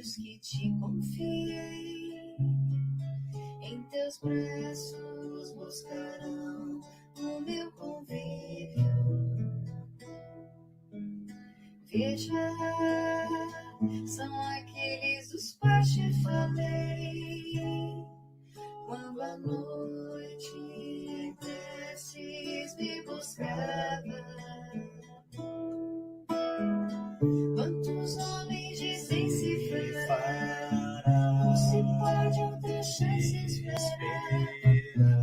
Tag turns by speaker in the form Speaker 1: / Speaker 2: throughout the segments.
Speaker 1: desejos que te confiei, em teus braços buscarão o meu convívio. Veja, são aqueles dos quais te falei, quando a noite em preces me buscava. Quantos homens dizem se fará, não se pode outra chance esperar.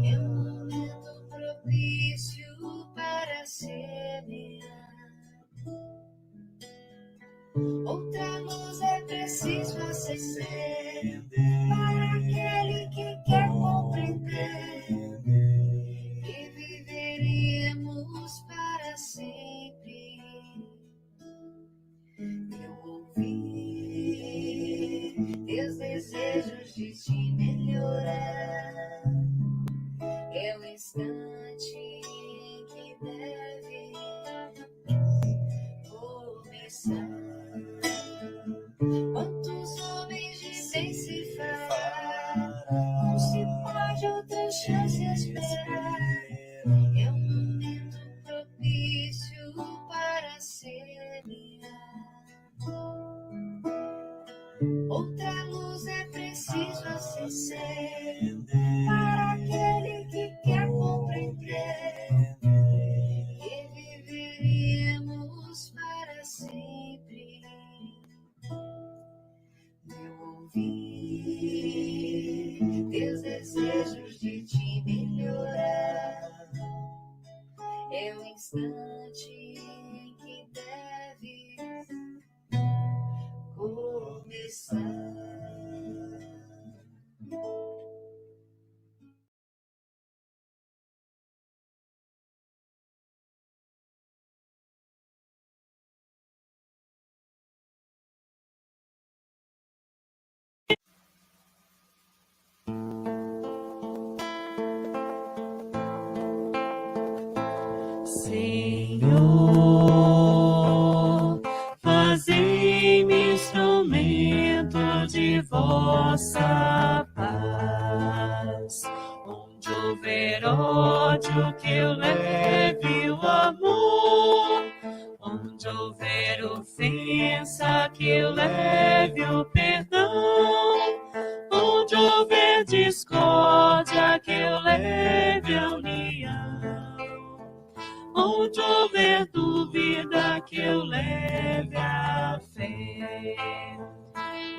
Speaker 1: É um momento propício para semear. Outra luz é preciso acender para aquele que quer compreender, e viveremos para sempre. Eu ouvi teus desejos de te melhorar. É o instante em que deve começar. Quantos homens dizem se fará, não se pode outra chance esperar. É um momento propício para semear. Outra luz é preciso acender para aquele que quer compreender, e viveremos para sempre. Eu ouvi teus desejos de te melhorar. É o instante em que deves começar.
Speaker 2: Senhor, fazei-me instrumento de vossa paz. Onde houver ódio, que eu leve o amor. Onde houver ofensa, que eu leve o perdão. Onde houver discórdia, que eu leve a união. Onde houver dúvida, que eu leve a fé.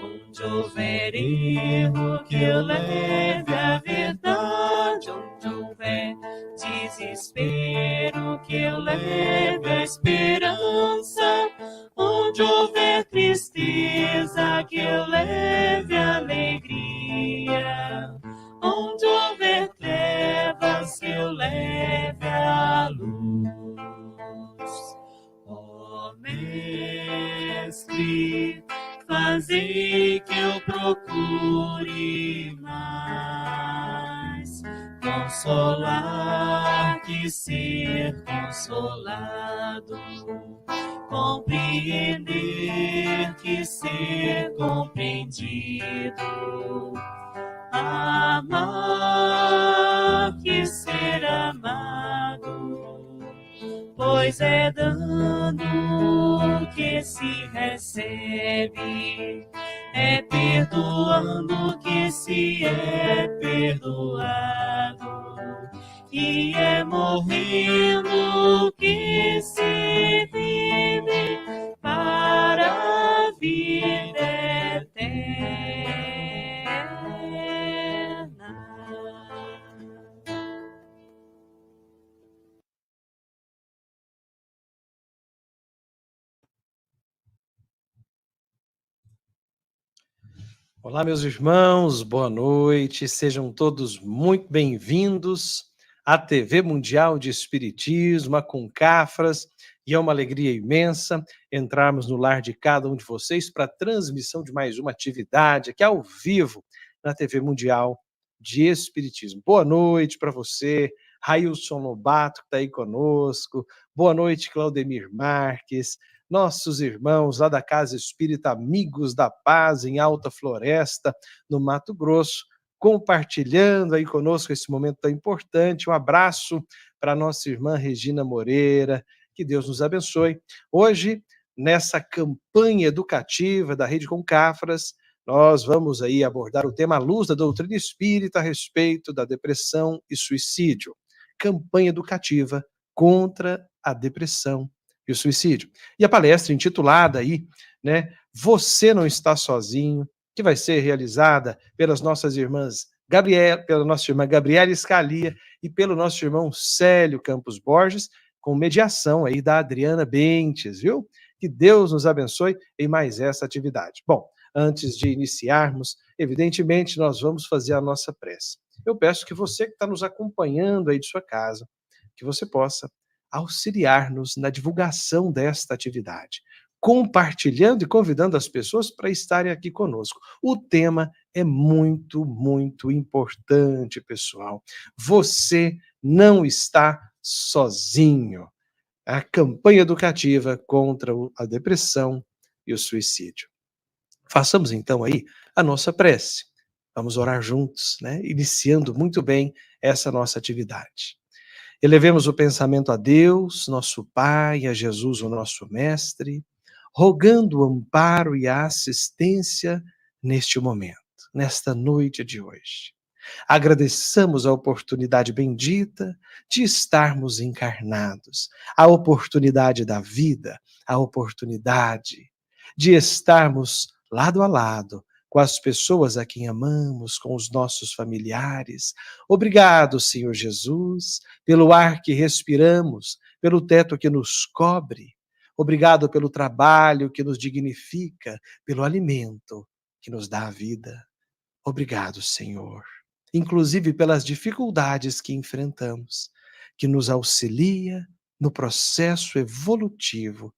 Speaker 2: Onde houver erro, que eu leve a verdade. Onde houver desespero, que eu leve a esperança. Onde houver tristeza, que eu leve a alegria. Onde houver trevas, que eu leve a luz. Ó Mestre, fazei que eu procure mais consolar que ser consolado, compreender que ser compreendido, amar que ser amado, pois é dando que se recebe, é perdoando que se é perdoado, e é morrendo que se vive para a vida eterna.
Speaker 3: Olá, meus irmãos, boa noite, sejam todos muito bem-vindos à TV Mundial de Espiritismo, a Concafras, e é uma alegria imensa entrarmos no lar de cada um de vocês para a transmissão de mais uma atividade aqui ao vivo na TV Mundial de Espiritismo. Boa noite para você, Railson Lobato, que está aí conosco, boa noite, Claudemir Marques, nossos irmãos lá da Casa Espírita Amigos da Paz, em Alta Floresta, no Mato Grosso, compartilhando aí conosco esse momento tão importante. Um abraço para a nossa irmã Regina Moreira, que Deus nos abençoe. Hoje, nessa campanha educativa da Rede Concafras, nós vamos aí abordar o tema à luz da doutrina espírita a respeito da depressão e suicídio. Campanha educativa contra a depressão e o suicídio. E a palestra intitulada aí, né, Você Não Está Sozinho, que vai ser realizada pelas nossas irmãs pela nossa irmã Gabriela Scalia e pelo nosso irmão Célio Campos Borges, com mediação aí da Adriana Bentes, viu? Que Deus nos abençoe em mais essa atividade. Bom, antes de iniciarmos, evidentemente, nós vamos fazer a nossa prece. Eu peço que você que está nos acompanhando aí de sua casa, que você possa auxiliar-nos na divulgação desta atividade, compartilhando e convidando as pessoas para estarem aqui conosco. O tema é muito, muito importante, pessoal. Você não está sozinho. A campanha educativa contra a depressão e o suicídio. Façamos então aí a nossa prece. Vamos orar juntos, né? Iniciando muito bem essa nossa atividade. Elevemos o pensamento a Deus, nosso Pai, a Jesus, o nosso Mestre, rogando o amparo e a assistência neste momento, nesta noite de hoje. Agradeçamos a oportunidade bendita de estarmos encarnados, a oportunidade da vida, a oportunidade de estarmos lado a lado com as pessoas a quem amamos, com os nossos familiares. Obrigado, Senhor Jesus, pelo ar que respiramos, pelo teto que nos cobre. Obrigado pelo trabalho que nos dignifica, pelo alimento que nos dá a vida. Obrigado, Senhor, inclusive pelas dificuldades que enfrentamos, que nos auxilia no processo evolutivo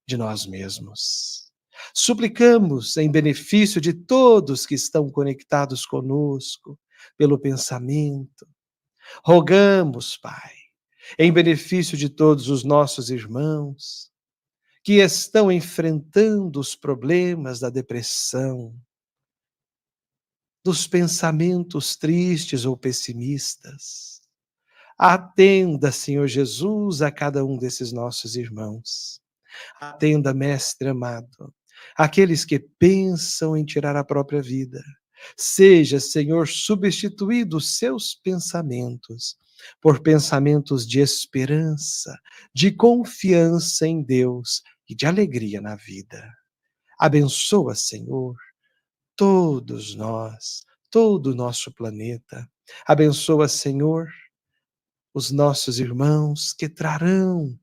Speaker 3: de nós mesmos. Suplicamos em benefício de todos que estão conectados conosco, pelo pensamento. Rogamos, Pai, em benefício de todos os nossos irmãos que estão enfrentando os problemas da depressão, dos pensamentos tristes ou pessimistas. Atenda, Senhor Jesus, a cada um desses nossos irmãos. Atenda, Mestre amado, aqueles que pensam em tirar a própria vida. Seja, Senhor, substituído os seus pensamentos por pensamentos de esperança, de confiança em Deus e de alegria na vida. Abençoa, Senhor, todos nós, todo o nosso planeta. Abençoa, Senhor, os nossos irmãos que trarão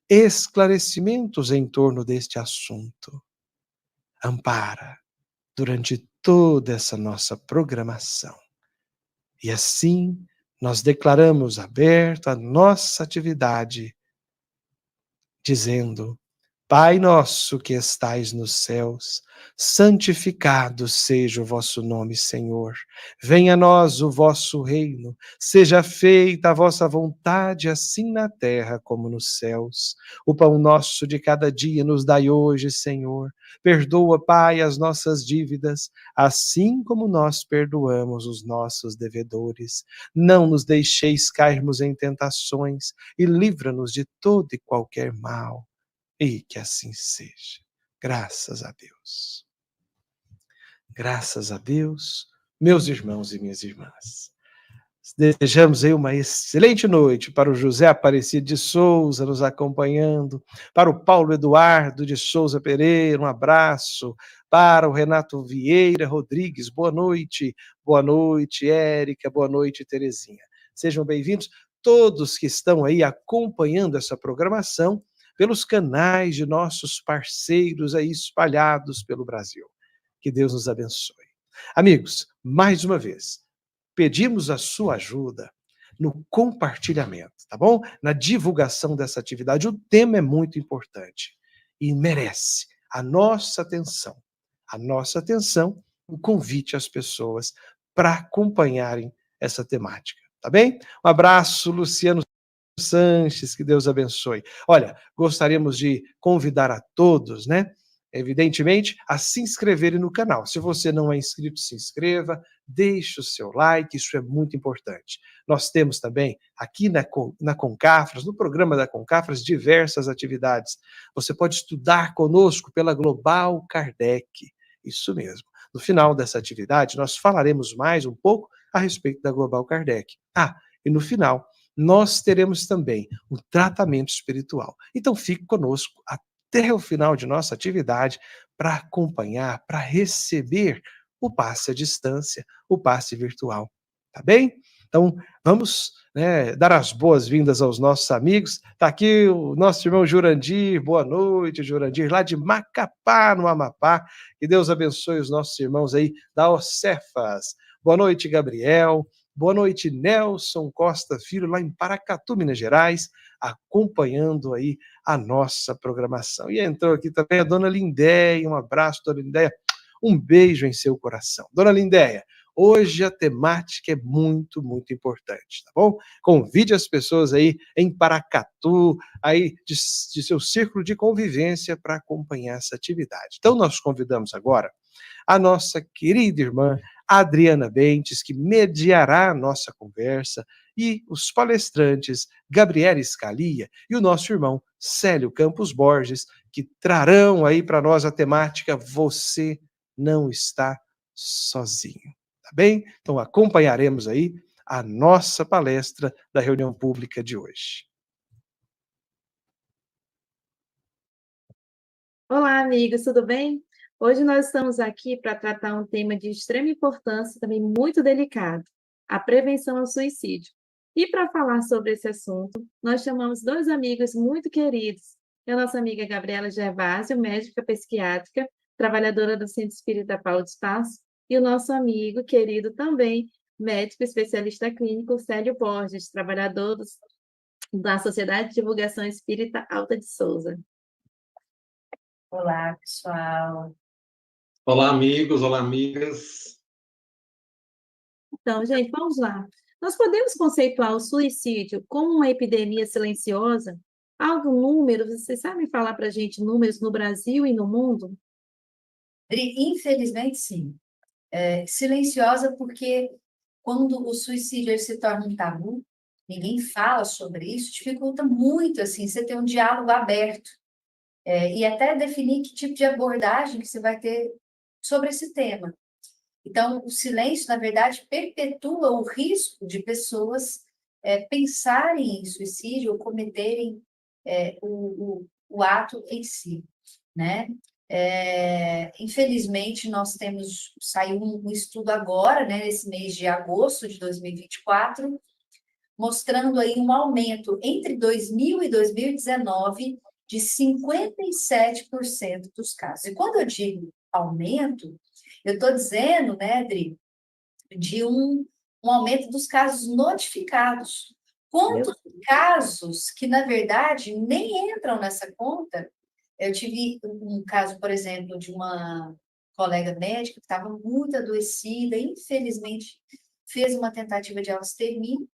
Speaker 3: esclarecimentos em torno deste assunto. Ampara durante toda essa nossa programação. E assim nós declaramos aberta a nossa atividade, dizendo: Pai nosso que estais nos céus, santificado seja o vosso nome, Senhor. Venha a nós o vosso reino, seja feita a vossa vontade, assim na terra como nos céus. O pão nosso de cada dia nos dai hoje, Senhor. Perdoa, Pai, as nossas dívidas, assim como nós perdoamos os nossos devedores. Não nos deixeis cairmos em tentações e livra-nos de todo e qualquer mal. E que assim seja. Graças a Deus. Graças a Deus, meus irmãos e minhas irmãs. Desejamos aí uma excelente noite para o José Aparecido de Souza nos acompanhando, para o Paulo Eduardo de Souza Pereira, um abraço, para o Renato Vieira Rodrigues, boa noite, Érica, boa noite, Terezinha. Sejam bem-vindos todos que estão aí acompanhando essa programação pelos canais de nossos parceiros aí espalhados pelo Brasil. Que Deus nos abençoe. Amigos, mais uma vez, pedimos a sua ajuda no compartilhamento, tá bom? Na divulgação dessa atividade. O tema é muito importante e merece a nossa atenção. O convite às pessoas para acompanharem essa temática, tá bem? Um abraço, Luciano Sanches, que Deus abençoe. Olha, gostaríamos de convidar a todos, né? Evidentemente, a se inscreverem no canal. Se você não é inscrito, se inscreva, deixe o seu like, isso é muito importante. Nós temos também aqui na Concafras, no programa da Concafras, diversas atividades. Você pode estudar conosco pela Global Kardec. Isso mesmo. No final dessa atividade, nós falaremos mais um pouco a respeito da Global Kardec. E no final, nós teremos também o tratamento espiritual. Então, fique conosco até o final de nossa atividade para acompanhar, para receber o passe à distância, o passe virtual. Tá bem? Então, vamos, né, dar as boas-vindas aos nossos amigos. Está aqui o nosso irmão Jurandir. Boa noite, Jurandir, lá de Macapá, no Amapá. Que Deus abençoe os nossos irmãos aí da Ocefas. Boa noite, Gabriel. Boa noite, Nelson Costa Filho, lá em Paracatu, Minas Gerais, acompanhando aí a nossa programação. E entrou aqui também a dona Lindéia. Um abraço, dona Lindéia. Um beijo em seu coração. Dona Lindéia, hoje a temática é muito, muito importante, tá bom? Convide as pessoas aí em Paracatu, aí de seu círculo de convivência para acompanhar essa atividade. Então, nós convidamos agora a nossa querida irmã Adriana Bentes, que mediará a nossa conversa, e os palestrantes Gabriela Scalia e o nosso irmão Célio Campos Borges, que trarão aí para nós a temática Você Não Está Sozinho. Tá bem? Então acompanharemos aí a nossa palestra da reunião pública de hoje.
Speaker 4: Olá, amigos, tudo bem? Hoje nós estamos aqui para tratar um tema de extrema importância e também muito delicado, a prevenção ao suicídio. E para falar sobre esse assunto, nós chamamos dois amigos muito queridos. É a nossa amiga Gabriela Gervásio, médica psiquiátrica, trabalhadora do Centro Espírita Paulo de Tarso, e o nosso amigo querido também, médico especialista clínico, Célio Borges, trabalhador da Sociedade de Divulgação Espírita Alta de Souza.
Speaker 1: Olá, pessoal.
Speaker 5: Olá, amigos, olá, amigas.
Speaker 4: Então, gente, vamos lá. Nós podemos conceituar o suicídio como uma epidemia silenciosa? Algum número, vocês sabem falar para a gente números no Brasil e no mundo?
Speaker 1: Infelizmente, sim. Silenciosa porque quando o suicídio ele se torna um tabu, ninguém fala sobre isso, dificulta muito assim, você ter um diálogo aberto e até definir que tipo de abordagem que você vai ter sobre esse tema. Então, o silêncio, na verdade, perpetua o risco de pessoas pensarem em suicídio ou cometerem o ato em si, né? Infelizmente, saiu um estudo agora, né, nesse mês de agosto de 2024, mostrando aí um aumento entre 2000 e 2019 de 57% dos casos. E quando eu digo aumento, eu estou dizendo, né, Adri, de um aumento dos casos notificados. Quantos casos que, na verdade, nem entram nessa conta? Eu tive um caso, por exemplo, de uma colega médica que estava muito adoecida, infelizmente fez uma tentativa de autoextermínio,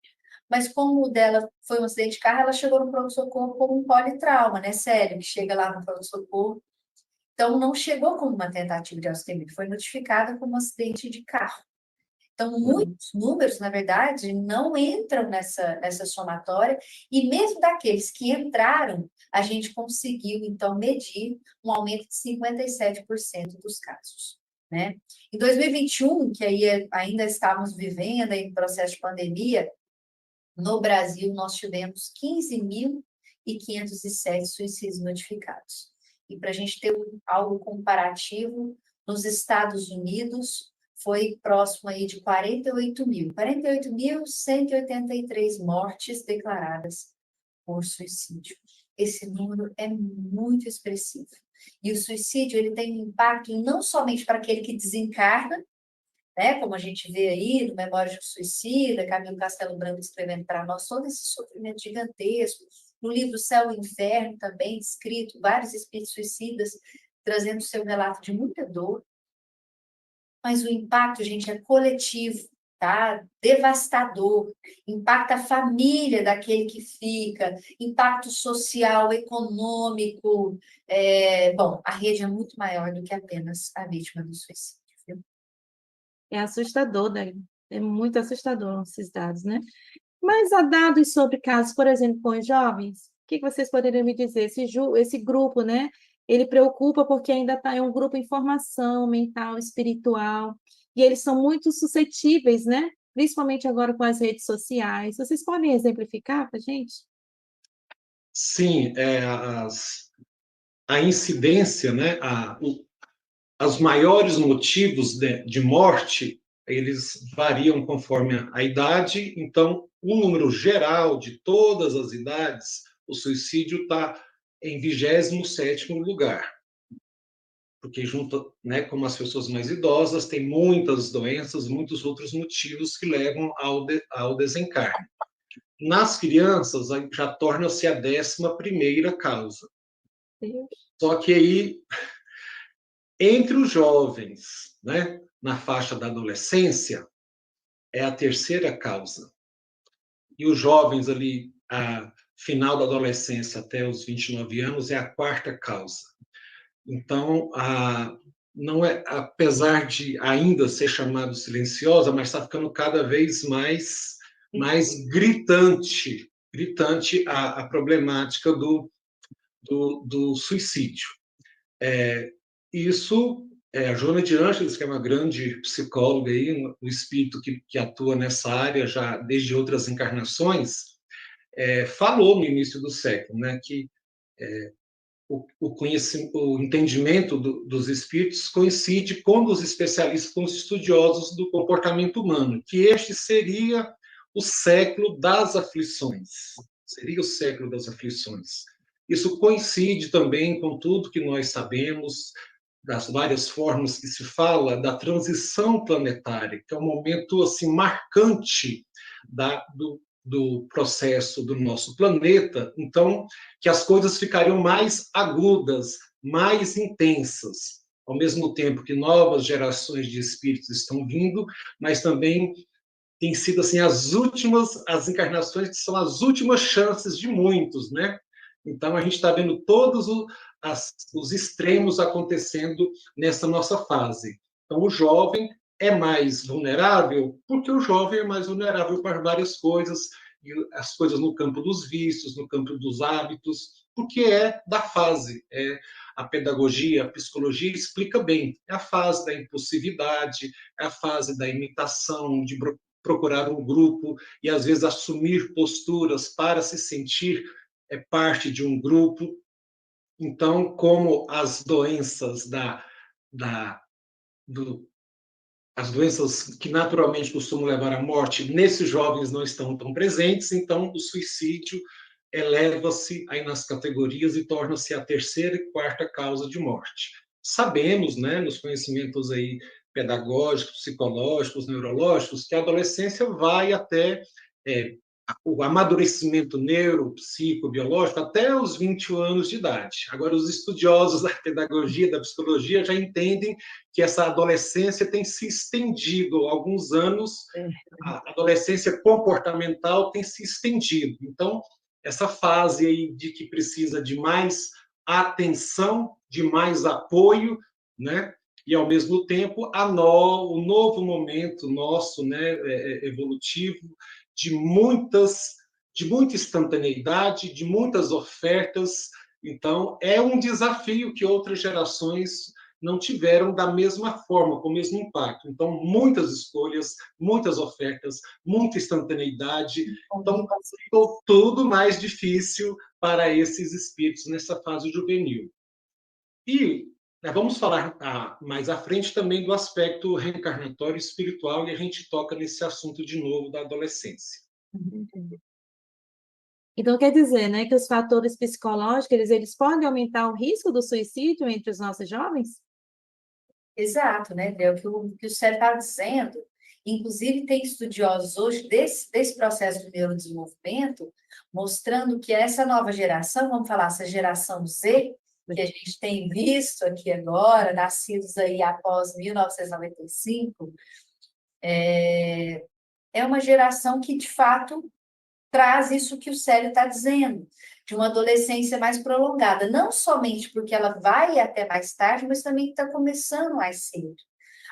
Speaker 1: mas como o dela foi um acidente de carro, ela chegou no pronto-socorro como um politrauma, né, sério, que chega lá no pronto-socorro. Então, não chegou como uma tentativa de autoextermínio, foi notificada como um acidente de carro. Então, muitos números, na verdade, não entram nessa somatória, e mesmo daqueles que entraram, a gente conseguiu, então, medir um aumento de 57% dos casos, né? Em 2021, que aí ainda estávamos vivendo em processo de pandemia, no Brasil, nós tivemos 15.507 suicídios notificados. E para a gente ter algo comparativo, nos Estados Unidos, foi próximo aí de 48.183 mortes declaradas por suicídio. Esse número é muito expressivo. E o suicídio, ele tem um impacto não somente para aquele que desencarna, né, como a gente vê aí no Memórias de um Suicida, Camilo Castelo Branco escrevendo para nós todo esse sofrimento gigantesco. No livro Céu e Inferno também descrito vários espíritos suicidas trazendo o seu relato de muita dor. Mas o impacto, gente, é coletivo, tá? Devastador, impacta a família daquele que fica, impacto social, econômico. Bom, a rede é muito maior do que apenas a vítima do suicídio, viu?
Speaker 4: É assustador, né? É muito assustador esses dados, né? Mas há dados sobre casos, por exemplo, com os jovens? O que vocês poderiam me dizer? Esse grupo, né? Ele preocupa porque ainda está em um grupo em formação mental, espiritual, e eles são muito suscetíveis, né? Principalmente agora com as redes sociais. Vocês podem exemplificar para a gente?
Speaker 5: Sim, a incidência, né, os maiores motivos de morte, eles variam conforme a idade, então, o número geral de todas as idades, o suicídio está em 27º lugar, porque junto, né, como as pessoas mais idosas, tem muitas doenças, muitos outros motivos que levam ao desencarne. Nas crianças, aí já torna-se a 11ª causa. Só que aí, entre os jovens, né, na faixa da adolescência, é a 3ª causa. E os jovens ali, a final da adolescência até os 29 anos, é a 4ª causa. Então, não é, apesar de ainda ser chamado silenciosa, mas está ficando cada vez mais gritante a problemática do suicídio. Isso, a Joana de Ângeles, que é uma grande psicóloga, aí, um espírito que atua nessa área já desde outras encarnações, falou no início do século, né, que o entendimento dos espíritos coincide com os especialistas, com os estudiosos do comportamento humano, que este seria o século das aflições. Seria o século das aflições. Isso coincide também com tudo que nós sabemos, das várias formas que se fala da transição planetária, que é um momento assim marcante do processo do nosso planeta, então, que as coisas ficariam mais agudas, mais intensas, ao mesmo tempo que novas gerações de espíritos estão vindo, mas também tem sido assim as encarnações que são as últimas chances de muitos, né? Então a gente está vendo todos os extremos acontecendo nessa nossa fase. Então o jovem é mais vulnerável porque o jovem é mais vulnerável para várias coisas, e as coisas no campo dos vícios, no campo dos hábitos, porque é da fase. A pedagogia, a psicologia explica bem. É a fase da impulsividade, é a fase da imitação, de procurar um grupo e às vezes assumir posturas para se sentir parte de um grupo. Então, como as doenças as doenças que naturalmente costumam levar à morte nesses jovens não estão tão presentes, então o suicídio eleva-se aí nas categorias e torna-se a 3ª e 4ª causa de morte. Sabemos, né, nos conhecimentos aí pedagógicos, psicológicos, neurológicos, que a adolescência vai até o amadurecimento neuropsicobiológico até os 20 anos de idade. Agora, os estudiosos da pedagogia, da psicologia, já entendem que essa adolescência tem se estendido há alguns anos, a adolescência comportamental tem se estendido. Então, essa fase aí de que precisa de mais atenção, de mais apoio, né? E, ao mesmo tempo, o novo momento nosso, né, evolutivo, de muita instantaneidade, de muitas ofertas. Então, é um desafio que outras gerações não tiveram da mesma forma, com o mesmo impacto. Então, muitas escolhas, muitas ofertas, muita instantaneidade. Então, ficou tudo mais difícil para esses espíritos nessa fase juvenil. E vamos falar mais à frente também do aspecto reencarnatório espiritual, e a gente toca nesse assunto de novo da adolescência.
Speaker 4: Então, quer dizer, né, que os fatores psicológicos, eles podem aumentar o risco do suicídio entre os nossos jovens?
Speaker 1: Exato, né? É o que o Sérgio estava dizendo. Inclusive, tem estudiosos hoje desse processo de neurodesenvolvimento, mostrando que essa nova geração, vamos falar, essa geração Z, que a gente tem visto aqui agora, nascidos aí após 1995, é uma geração que, de fato, traz isso que o Célio está dizendo, de uma adolescência mais prolongada, não somente porque ela vai até mais tarde, mas também está começando mais cedo.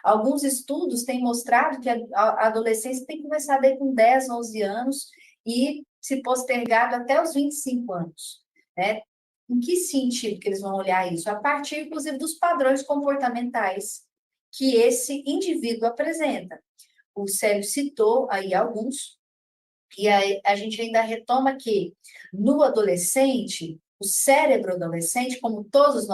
Speaker 1: Alguns estudos têm mostrado que a adolescência tem que começar daí com 10, 11 anos e se postergado até os 25 anos, né? Em que sentido que eles vão olhar isso? A partir, inclusive, dos padrões comportamentais que esse indivíduo apresenta. O Célio citou aí alguns, e aí a gente ainda retoma que no adolescente, o cérebro adolescente, como todos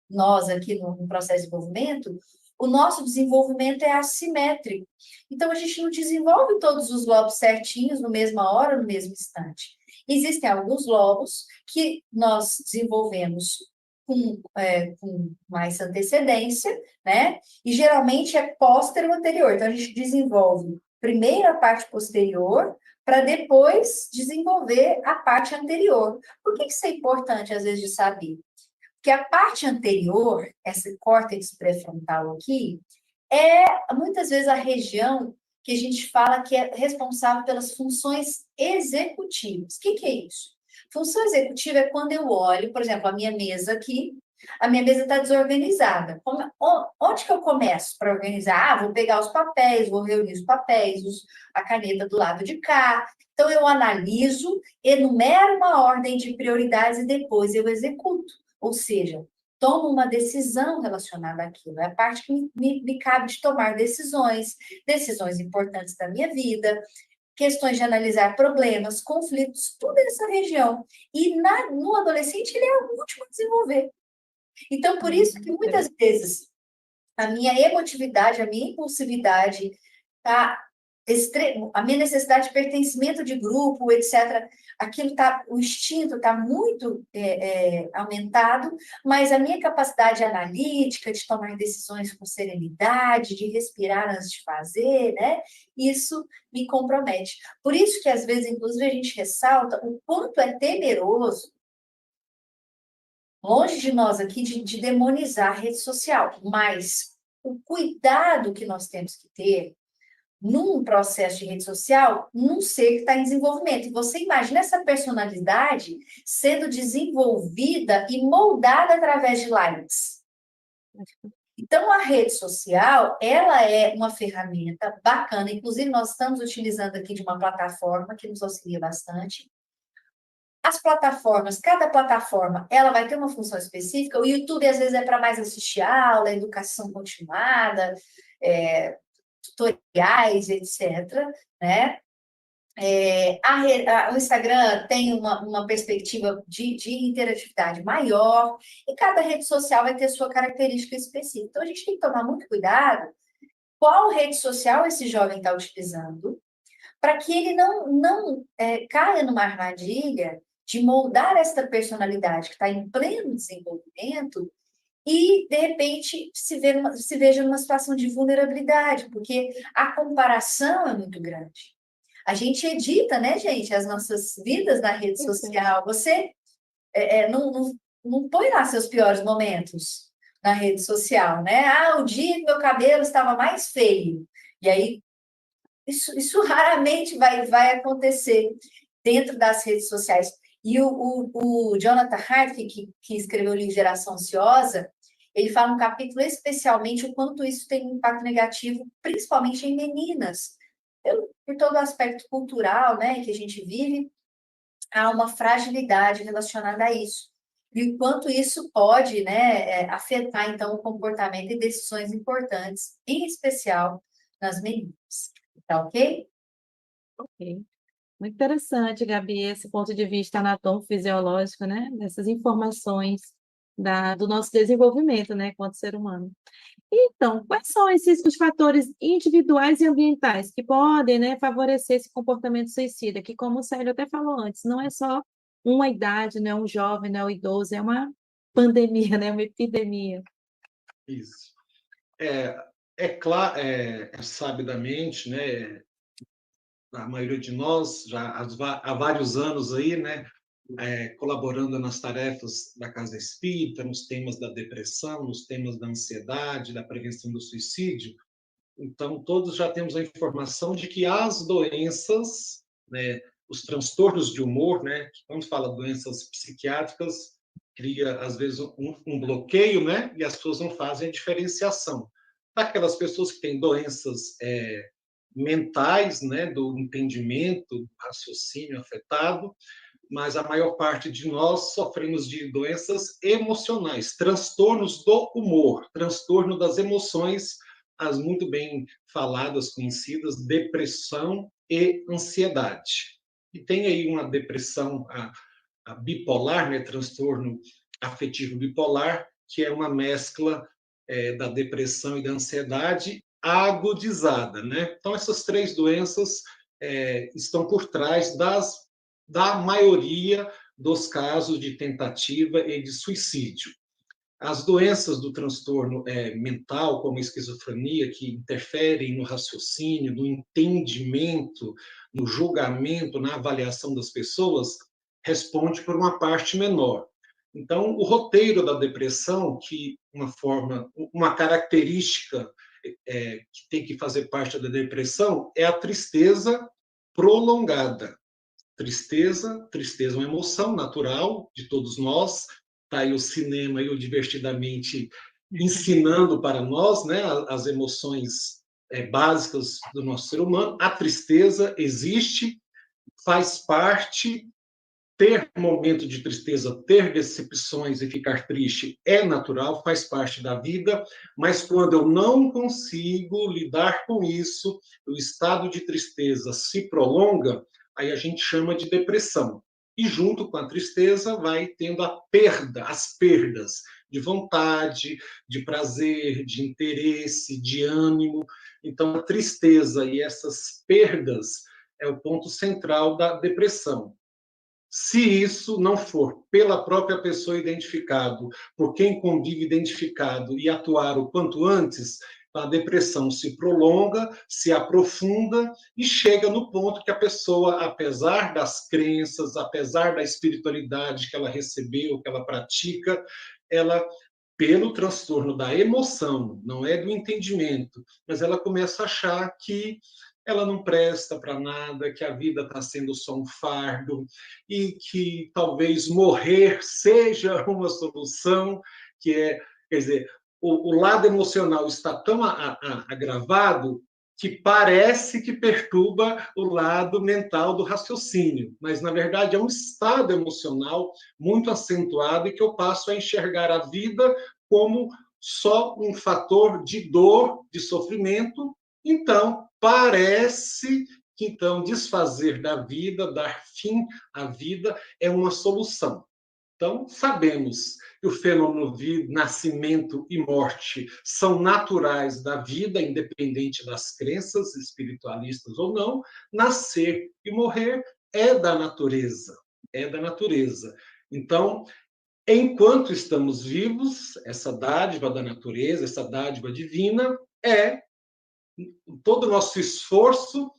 Speaker 1: nós aqui no processo de desenvolvimento, o nosso desenvolvimento é assimétrico. Então, a gente não desenvolve todos os lobos certinhos, na mesma hora, no mesmo instante. Existem alguns lobos que nós desenvolvemos com mais antecedência, né? E geralmente é póstero anterior. Então, a gente desenvolve primeiro a parte posterior, para depois desenvolver a parte anterior. Por que isso é importante, às vezes, de saber? Porque a parte anterior, esse córtex pré-frontal aqui, é muitas vezes a região que a gente fala que é responsável pelas funções executivas. O que é isso? Função executiva é quando eu olho, por exemplo, a minha mesa aqui, a minha mesa está desorganizada. Onde que eu começo para organizar? Ah, vou pegar os papéis, vou reunir os papéis, a caneta do lado de cá. Então, eu analiso, enumero uma ordem de prioridades e depois eu executo. Ou seja, tomo uma decisão relacionada àquilo. É a parte que me cabe de tomar decisões, decisões importantes da minha vida, questões de analisar problemas, conflitos, tudo nessa região. E no adolescente, ele é o último a desenvolver. Então, por isso que muitas vezes a minha emotividade, a minha impulsividade, tá a minha necessidade de pertencimento de grupo, etc., o instinto está muito aumentado, mas a minha capacidade analítica de tomar decisões com serenidade, de respirar antes de fazer, né? Isso me compromete. Por isso que, às vezes, inclusive, a gente ressalta o quanto é temeroso, longe de nós aqui, de demonizar a rede social, mas o cuidado que nós temos que ter num processo de rede social, num ser que está em desenvolvimento. E você imagina essa personalidade sendo desenvolvida e moldada através de likes. Então, a rede social, ela é uma ferramenta bacana, inclusive nós estamos utilizando aqui de uma plataforma que nos auxilia bastante. As plataformas, cada plataforma, ela vai ter uma função específica. O YouTube, às vezes, é para mais assistir aula, educação continuada, tutoriais, etc., né? O Instagram tem uma perspectiva de interatividade maior, e cada rede social vai ter sua característica específica. Então, a gente tem que tomar muito cuidado qual rede social esse jovem está utilizando, para que ele não caia numa armadilha de moldar esta personalidade que está em pleno desenvolvimento e, de repente, se veja numa situação de vulnerabilidade, porque a comparação é muito grande. A gente edita, né, gente, as nossas vidas na rede social. Você não põe lá seus piores momentos na rede social, né? Ah, o dia que meu cabelo estava mais feio. E aí, isso raramente vai acontecer dentro das redes sociais. E o Jonathan Haidt, que escreveu o livro Geração Ansiosa, ele fala um capítulo especialmente o quanto isso tem um impacto negativo, principalmente em meninas. Por todo o aspecto cultural, né, que a gente vive, há uma fragilidade relacionada a isso. E o quanto isso pode, né, afetar, então, o comportamento e decisões importantes, em especial nas meninas. Tá ok?
Speaker 4: Ok. Muito interessante, Gabi, esse ponto de vista anatomo-fisiológico, né? Dessas informações do nosso desenvolvimento, né, enquanto ser humano. Então, quais são os fatores individuais e ambientais que podem, né, favorecer esse comportamento suicida? Que, como o Célio até falou antes, não é só uma idade, não é um jovem, não é um idoso, é uma pandemia, né, uma epidemia.
Speaker 5: Isso. É claro, sabidamente, né, a maioria de nós, já há vários anos aí, né, colaborando nas tarefas da Casa Espírita, nos temas da depressão, nos temas da ansiedade, da prevenção do suicídio, Então, todos já temos a informação de que as doenças, né, os transtornos de humor, né, que quando fala doenças psiquiátricas, cria, às vezes, um bloqueio, né, e as pessoas não fazem a diferenciação. Aquelas pessoas que têm doenças mentais, né, do entendimento, do raciocínio afetado, mas a maior parte de nós sofremos de doenças emocionais, transtornos do humor, transtorno das emoções, as muito bem faladas, conhecidas, depressão e ansiedade. E tem aí uma depressão, a bipolar, né, transtorno afetivo bipolar, que é uma mescla da depressão e da ansiedade agudizada, né? Então, essas três doenças estão por trás da maioria dos casos de tentativa e de suicídio. As doenças do transtorno mental, como a esquizofrenia, que interferem no raciocínio, no entendimento, no julgamento, na avaliação das pessoas, responde por uma parte menor. Então, o roteiro da depressão, que uma característica que tem que fazer parte da depressão, é a tristeza prolongada. Tristeza é uma emoção natural de todos nós. Está aí o cinema e o Divertidamente ensinando para nós, né, as emoções básicas do nosso ser humano. A tristeza existe, faz parte. Ter momento de tristeza, ter decepções e ficar triste é natural, faz parte da vida, mas quando eu não consigo lidar com isso, o estado de tristeza se prolonga, aí a gente chama de depressão. E junto com a tristeza vai tendo as perdas de vontade, de prazer, de interesse, de ânimo. Então, a tristeza e essas perdas é o ponto central da depressão. Se isso não for pela própria pessoa identificado, por quem convive identificado e atuar o quanto antes, a depressão se prolonga, se aprofunda e chega no ponto que a pessoa, apesar das crenças, apesar da espiritualidade que ela recebeu, que ela pratica, ela, pelo transtorno da emoção, não é do entendimento, mas ela começa a achar que ela não presta para nada, que a vida está sendo só um fardo e que talvez morrer seja uma solução, quer dizer, o lado emocional está tão agravado que parece que perturba o lado mental do raciocínio, mas na verdade é um estado emocional muito acentuado e que eu passo a enxergar a vida como só um fator de dor, de sofrimento. Então, parece que então desfazer da vida, dar fim à vida, é uma solução. Então, sabemos que o fenômeno vida, nascimento e morte são naturais da vida, independente das crenças espiritualistas ou não. Nascer e morrer é da natureza, é da natureza. Então, enquanto estamos vivos, essa dádiva da natureza, essa dádiva divina, é todo o nosso esforço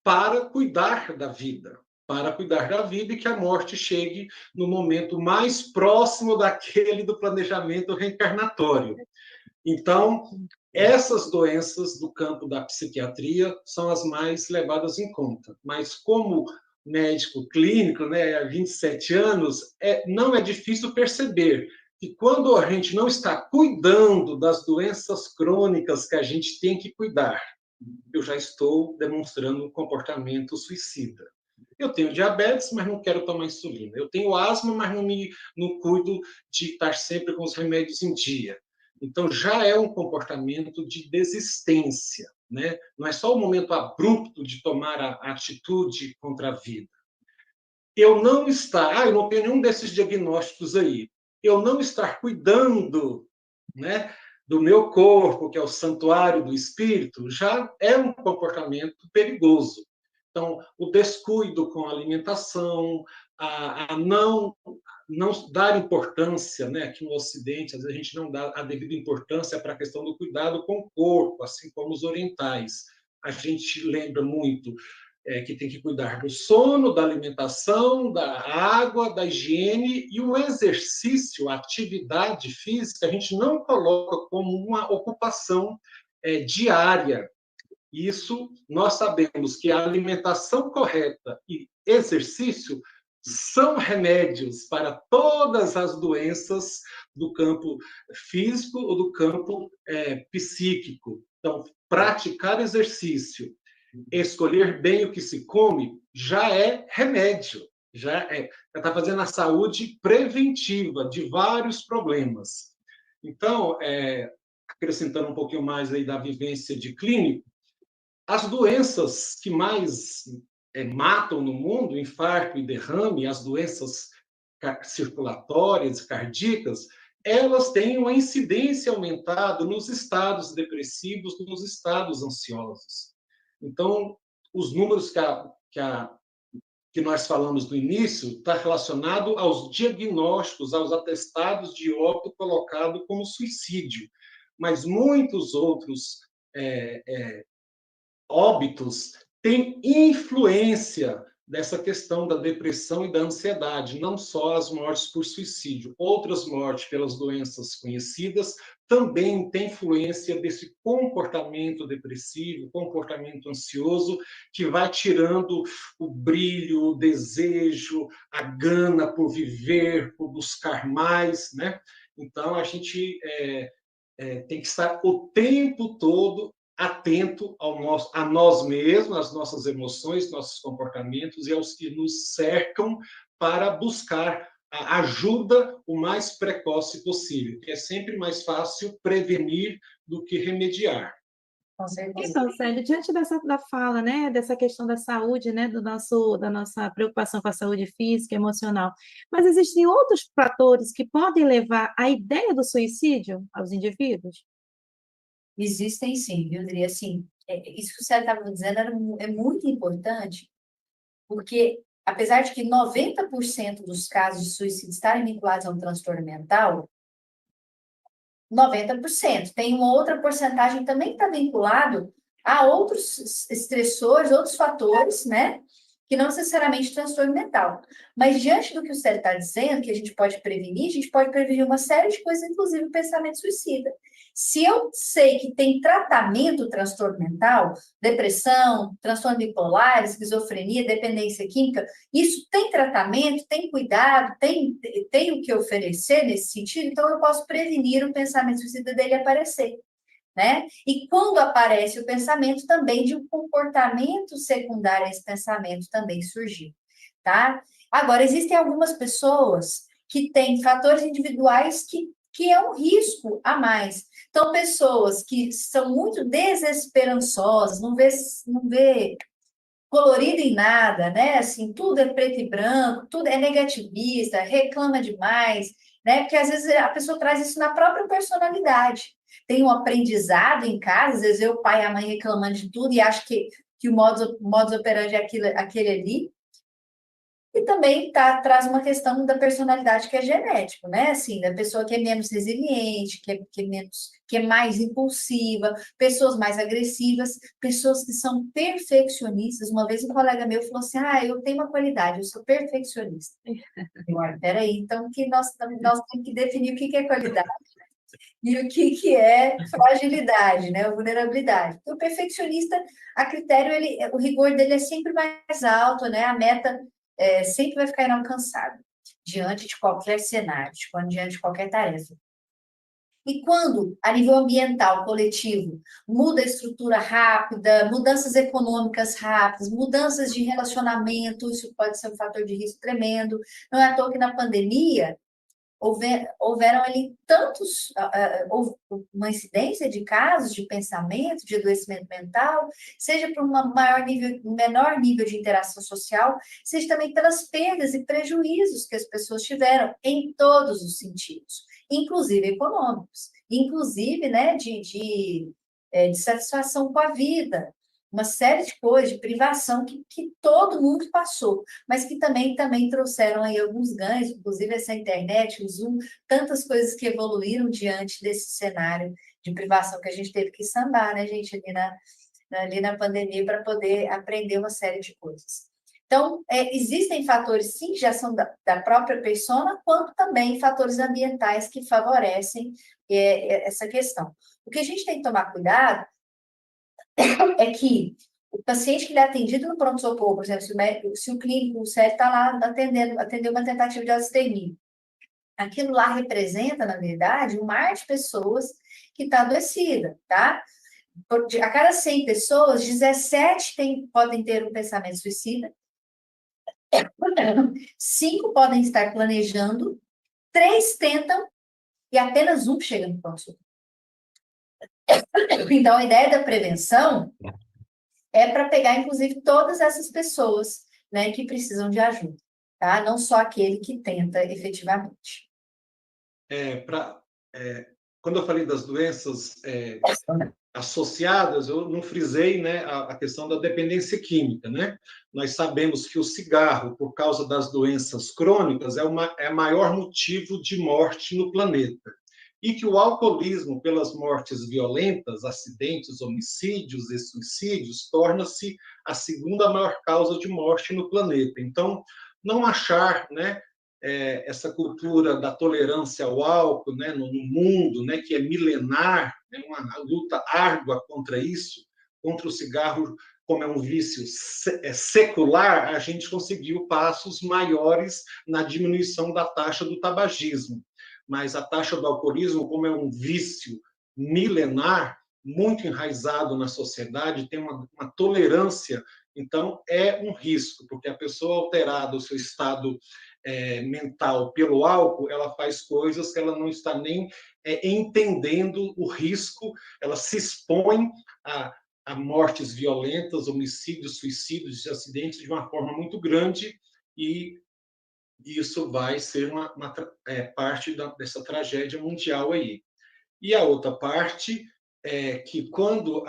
Speaker 5: para cuidar da vida, e que a morte chegue no momento mais próximo daquele do planejamento reencarnatório. Então, essas doenças do campo da psiquiatria são as mais levadas em conta. Mas como médico clínico, né, há 27 anos, não é difícil perceber que quando a gente não está cuidando das doenças crônicas que a gente tem que cuidar, eu já estou demonstrando um comportamento suicida. Eu tenho diabetes, mas não quero tomar insulina. Eu tenho asma, mas não cuido de estar sempre com os remédios em dia. Então, já é um comportamento de desistência, né? Não é só o momento abrupto de tomar a atitude contra a vida. Eu não tenho nenhum desses diagnósticos aí. Eu não estar cuidando, né, do meu corpo, que é o santuário do espírito, já é um comportamento perigoso. Então, o descuido com a alimentação, a não dar importância, né? Aqui no Ocidente, às vezes a gente não dá a devida importância para a questão do cuidado com o corpo, assim como os orientais. A gente lembra muito que tem que cuidar do sono, da alimentação, da água, da higiene, e o exercício, a atividade física, a gente não coloca como uma ocupação diária Isso nós sabemos que a alimentação correta e exercício são remédios para todas as doenças do campo físico ou do campo psíquico. Então, praticar exercício, escolher bem o que se come, já é remédio, já está fazendo a saúde preventiva de vários problemas. Então, acrescentando um pouquinho mais aí da vivência de clínico, as doenças que mais matam no mundo, infarto e derrame, as doenças circulatórias e cardíacas, elas têm uma incidência aumentada nos estados depressivos, nos estados ansiosos. Então, os números que nós falamos no início está relacionado aos diagnósticos, aos atestados de óbito colocado como suicídio, mas muitos outros óbitos têm influência dessa questão da depressão e da ansiedade, não só as mortes por suicídio. Outras mortes pelas doenças conhecidas também têm influência desse comportamento depressivo, comportamento ansioso, que vai tirando o brilho, o desejo, a gana por viver, por buscar mais, né? Então, a gente tem que estar o tempo todo atento a nós mesmos, às nossas emoções, nossos comportamentos e aos que nos cercam para buscar a ajuda o mais precoce possível, porque é sempre mais fácil prevenir do que remediar.
Speaker 1: Com certeza.
Speaker 4: Então, Célio, diante da fala, né, dessa questão da saúde, né, da nossa preocupação com a saúde física e emocional, mas existem outros fatores que podem levar à ideia do suicídio aos indivíduos?
Speaker 1: Existem sim, viu, Adri? Assim, isso que você estava dizendo é muito importante, porque apesar de que 90% dos casos de suicídio estarem vinculados a um transtorno mental, 90%. Tem uma outra porcentagem que também está vinculado a outros estressores, outros fatores, né? Que não necessariamente transtorno mental. Mas diante do que o Célio está dizendo, que a gente pode prevenir uma série de coisas, inclusive o pensamento suicida. Se eu sei que tem tratamento transtorno mental, depressão, transtorno bipolar, esquizofrenia, dependência química, isso tem tratamento, tem cuidado, tem o que oferecer nesse sentido, então eu posso prevenir o pensamento suicida dele aparecer. Né? E quando aparece o pensamento, também de um comportamento secundário a esse pensamento também surgir, tá? Agora, existem algumas pessoas que têm fatores individuais que é um risco a mais. Então, pessoas que são muito desesperançosas, não vê colorido em nada, né? Assim, tudo é preto e branco, tudo é negativista, reclama demais, né? Porque às vezes a pessoa traz isso na própria personalidade. Tem um aprendizado em casa, às vezes o pai e a mãe reclamando de tudo e acha que o modus operandi é aquele ali. E também traz uma questão da personalidade que é genético, né? Assim, da pessoa que é menos resiliente, que é mais impulsiva, pessoas mais agressivas, pessoas que são perfeccionistas. Uma vez um colega meu falou assim: eu tenho uma qualidade, eu sou perfeccionista. Peraí, então que nós temos que definir o que é qualidade e o que é fragilidade, né? Vulnerabilidade. Porque o perfeccionista, a critério, o rigor dele é sempre mais alto, né? A meta sempre vai ficar inalcançável diante de qualquer cenário, diante de qualquer tarefa. E quando, a nível ambiental, coletivo, muda a estrutura rápida, mudanças econômicas rápidas, mudanças de relacionamento, isso pode ser um fator de risco tremendo. Não é à toa que na pandemia houveram ali houve uma incidência de casos de pensamento, de adoecimento mental, seja por menor nível de interação social, seja também pelas perdas e prejuízos que as pessoas tiveram em todos os sentidos, inclusive econômicos, inclusive, né, de satisfação com a vida, uma série de coisas, de privação que todo mundo passou, mas que também trouxeram aí alguns ganhos, inclusive essa internet, o Zoom, tantas coisas que evoluíram diante desse cenário de privação que a gente teve que sambar, né, gente, ali na pandemia para poder aprender uma série de coisas. Então, existem fatores, sim, que já são da própria persona, quanto também fatores ambientais que favorecem essa questão. O que a gente tem que tomar cuidado é que o paciente que ele é atendido no pronto-socorro, por exemplo, se o clínico, o CEP está lá atendeu uma tentativa de extermínio, aquilo lá representa, na verdade, um mar de pessoas que está adoecida, tá? A cada 100 pessoas, 17 podem ter um pensamento suicida, 5 podem estar planejando, 3 tentam e apenas um chega no pronto-socorro. Então, a ideia da prevenção é para pegar, inclusive, todas essas pessoas, né, que precisam de ajuda, tá? Não só aquele que tenta efetivamente.
Speaker 5: Quando eu falei das doenças associadas, eu não frisei, né, a questão da dependência química, né? Nós sabemos que o cigarro, por causa das doenças crônicas, é o maior motivo de morte no planeta. E que o alcoolismo, pelas mortes violentas, acidentes, homicídios e suicídios, torna-se a segunda maior causa de morte no planeta. Então, não achar, né, essa cultura da tolerância ao álcool, né, no mundo, né, que é milenar, né, uma luta árdua contra isso, contra o cigarro, como é um vício secular, a gente conseguiu passos maiores na diminuição da taxa do tabagismo. Mas a taxa do alcoolismo, como é um vício milenar, muito enraizado na sociedade, tem uma tolerância, então é um risco, porque a pessoa alterada o seu estado mental pelo álcool, ela faz coisas que ela não está nem entendendo o risco, ela se expõe a mortes violentas, homicídios, suicídios, acidentes de uma forma muito grande, e isso vai ser parte dessa tragédia mundial aí. E a outra parte é que quando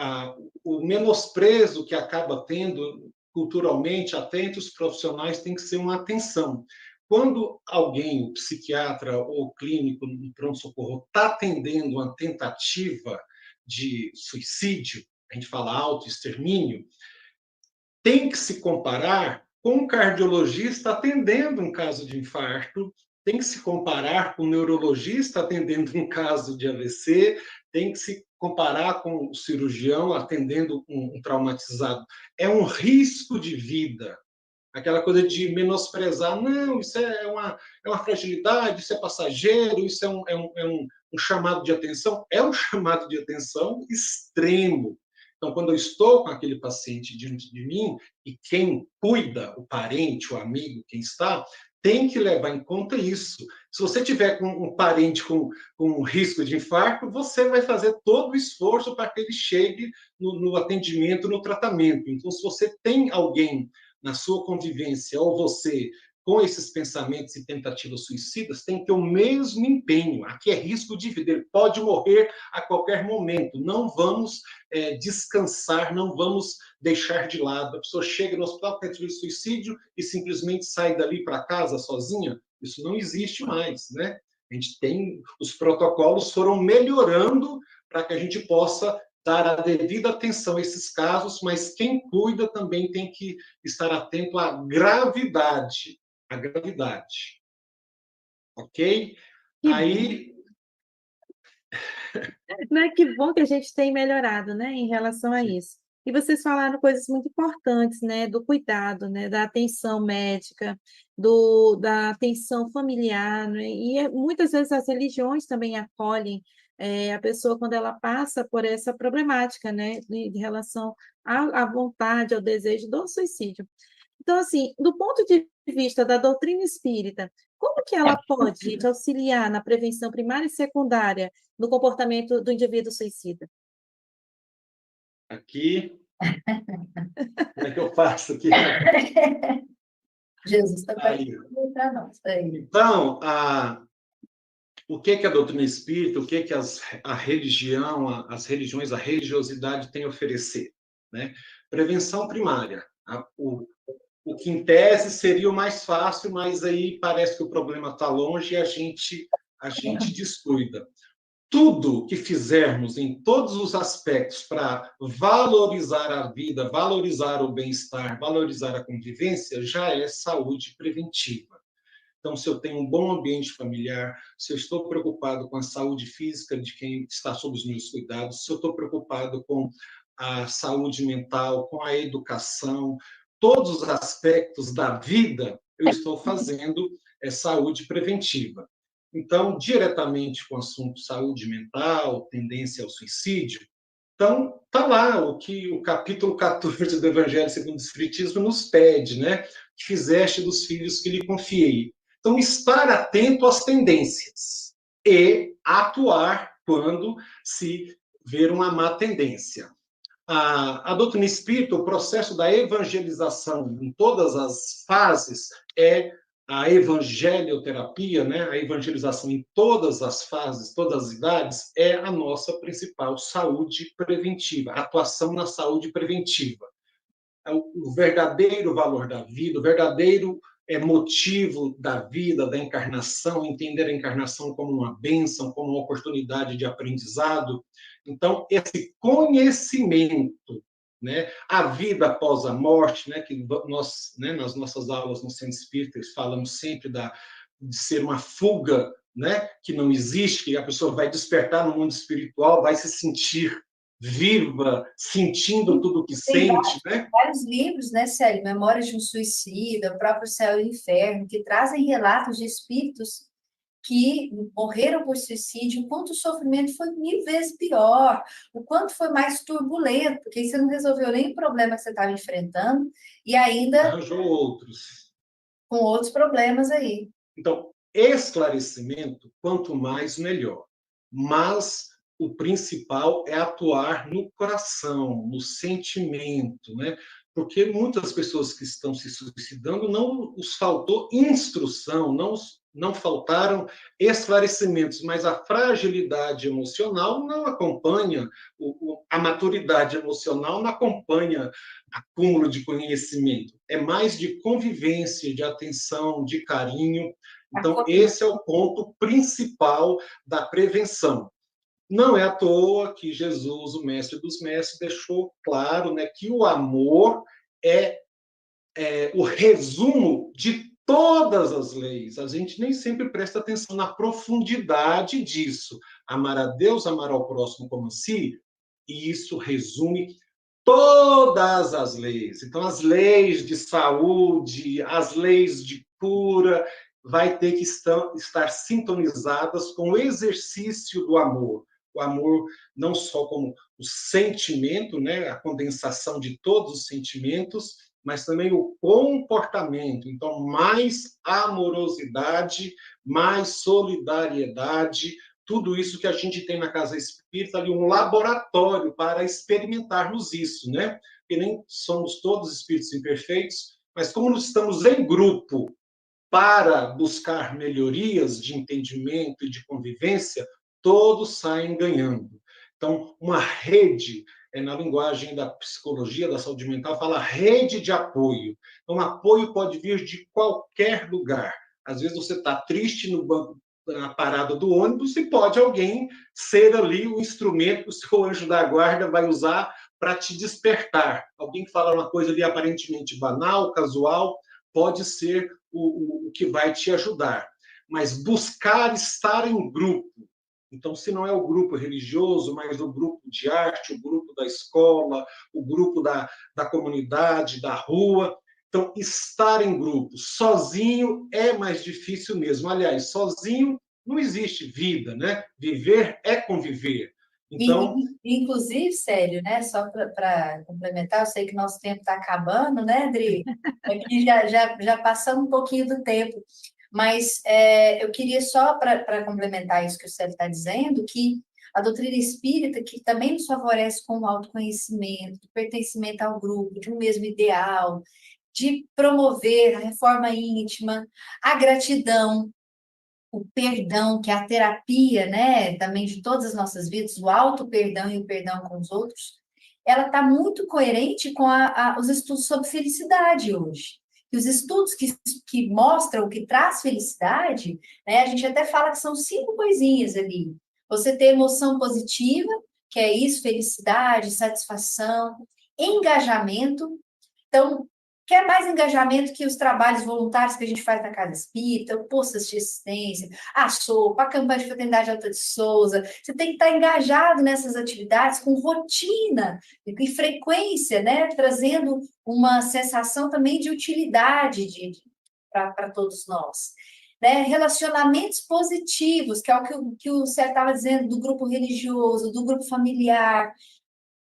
Speaker 5: o menosprezo que acaba tendo culturalmente, até entre os profissionais, tem que ser uma atenção. Quando alguém, o psiquiatra ou o clínico no pronto-socorro, está atendendo uma tentativa de suicídio, a gente fala autoextermínio, tem que se comparar com um cardiologista atendendo um caso de infarto, tem que se comparar com um neurologista atendendo um caso de AVC, tem que se comparar com o cirurgião atendendo um traumatizado. É um risco de vida. Aquela coisa de menosprezar, não, isso é uma fragilidade, isso é passageiro, isso é um chamado de atenção. É um chamado de atenção extremo. Então, quando eu estou com aquele paciente diante de mim, e quem cuida, o parente, o amigo, quem está, tem que levar em conta isso. Se você tiver com um parente com risco de infarto, você vai fazer todo o esforço para que ele chegue no atendimento, no tratamento. Então, se você tem alguém na sua convivência, ou você com esses pensamentos e tentativas suicidas, tem que ter o mesmo empenho. Aqui é risco de vida, ele pode morrer a qualquer momento. Não vamos descansar, não vamos deixar de lado. A pessoa chega no hospital com tentativa de suicídio e simplesmente sai dali para casa sozinha. Isso não existe mais, né? A gente tem, os protocolos foram melhorando para que a gente possa dar a devida atenção a esses casos, mas quem cuida também tem que estar atento à gravidade. A gravidade. Ok? Aí.
Speaker 4: Não é que bom que a gente tem melhorado, né, em relação a isso. E vocês falaram coisas muito importantes, né, do cuidado, né, da atenção médica, da atenção familiar, né, e muitas vezes as religiões também acolhem a pessoa quando ela passa por essa problemática, né, em relação à vontade, ao desejo do suicídio. Então, assim, do ponto de vista da doutrina espírita, como que ela pode auxiliar na prevenção primária e secundária no comportamento do indivíduo suicida?
Speaker 5: Aqui. Como é que eu faço aqui?
Speaker 1: Jesus está para nós.
Speaker 5: Então, o que a doutrina espírita, o que a religião, as religiões, a religiosidade tem a oferecer? Né? Prevenção primária. O que, em tese, seria o mais fácil, mas aí parece que o problema está longe e a gente descuida. Tudo que fizermos em todos os aspectos para valorizar a vida, valorizar o bem-estar, valorizar a convivência, já é saúde preventiva. Então, se eu tenho um bom ambiente familiar, se eu estou preocupado com a saúde física de quem está sob os meus cuidados, se eu estou preocupado com a saúde mental, com a educação, todos os aspectos da vida, eu estou fazendo saúde preventiva. Então, diretamente com o assunto saúde mental, tendência ao suicídio, então, está lá o que o capítulo 14 do Evangelho segundo o Espiritismo nos pede, né? Que fizeste dos filhos que lhe confiei. Então, estar atento às tendências e atuar quando se ver uma má tendência. A doutrina espírita, o processo da evangelização em todas as fases é a evangelioterapia, né? A evangelização em todas as fases, todas as idades, é a nossa principal saúde preventiva, a atuação na saúde preventiva. O verdadeiro valor da vida, o verdadeiro motivo da vida, da encarnação, entender a encarnação como uma bênção, como uma oportunidade de aprendizado. Então, esse conhecimento, né, a vida após a morte, né, que nós, né, nas nossas aulas no Centro Espírita, falamos sempre de ser uma fuga, né, que não existe, que a pessoa vai despertar no mundo espiritual, vai se sentir viva, sentindo tudo o que
Speaker 1: Tem
Speaker 5: sente, né?
Speaker 1: vários livros, né, Célio? Memórias de um Suicida, o próprio Céu e o Inferno, que trazem relatos de espíritos que morreram por suicídio, o quanto o sofrimento foi 1000 vezes pior, o quanto foi mais turbulento, porque você não resolveu nem o problema que você estava enfrentando, e ainda
Speaker 5: Arranjou outros.
Speaker 1: com outros problemas aí.
Speaker 5: Então, esclarecimento, quanto mais, melhor. Mas o principal é atuar no coração, no sentimento, né? Porque muitas pessoas que estão se suicidando não os faltou instrução, não faltaram esclarecimentos, mas a fragilidade emocional não acompanha, a maturidade emocional não acompanha acúmulo de conhecimento. É mais de convivência, de atenção, de carinho. Então, esse é o ponto principal da prevenção. Não é à toa que Jesus, o mestre dos mestres, deixou claro, né, que o amor é o resumo de todas as leis. A gente nem sempre presta atenção na profundidade disso. Amar a Deus, amar ao próximo como a si, e isso resume todas as leis. Então, as leis de saúde, as leis de cura, vai ter que estar sintonizadas com o exercício do amor. O amor não só como o sentimento, né, a condensação de todos os sentimentos, mas também o comportamento. Então, mais amorosidade, mais solidariedade, tudo isso que a gente tem na Casa Espírita, ali um laboratório para experimentarmos isso, né? Porque nem somos todos espíritos imperfeitos, mas como nós estamos em grupo para buscar melhorias de entendimento e de convivência, todos saem ganhando. Então, uma rede, na linguagem da psicologia, da saúde mental, fala rede de apoio. Então, apoio pode vir de qualquer lugar. Às vezes você está triste no banco, na parada do ônibus, e pode alguém ser ali o instrumento que o seu anjo da guarda vai usar para te despertar. Alguém que fala uma coisa ali aparentemente banal, casual, pode ser o que vai te ajudar. Mas buscar estar em grupo. Então, se não é o grupo religioso, mas o grupo de arte, o grupo da escola, o grupo da comunidade, da rua. Então, estar em grupo. Sozinho é mais difícil mesmo. Aliás, sozinho não existe vida, né? Viver é conviver. Então,
Speaker 1: Inclusive, Célio, né? Só para complementar, eu sei que nosso tempo está acabando, né, Adri? Aqui já passamos um pouquinho do tempo. Mas eu queria só, para complementar isso que o Célio está dizendo, que a doutrina espírita, que também nos favorece com o autoconhecimento, do pertencimento ao grupo, de um mesmo ideal, de promover a reforma íntima, a gratidão, o perdão, que é a terapia, né, também de todas as nossas vidas, o auto-perdão e o perdão com os outros, ela está muito coerente com os estudos sobre felicidade hoje. E os estudos que mostram, que traz felicidade, né, a gente até fala que são 5 coisinhas ali. Você ter emoção positiva, que é isso, felicidade, satisfação, engajamento. Então, Quer mais engajamento que os trabalhos voluntários que a gente faz na Casa Espírita, o Postas de Assistência, a SOPA, a campanha de Fraternidade Alta de Souza. Você tem que estar engajado nessas atividades com rotina e frequência, né? Trazendo uma sensação também de utilidade para todos nós. Né? Relacionamentos positivos, que é o que o Sérgio estava dizendo, do grupo religioso, do grupo familiar,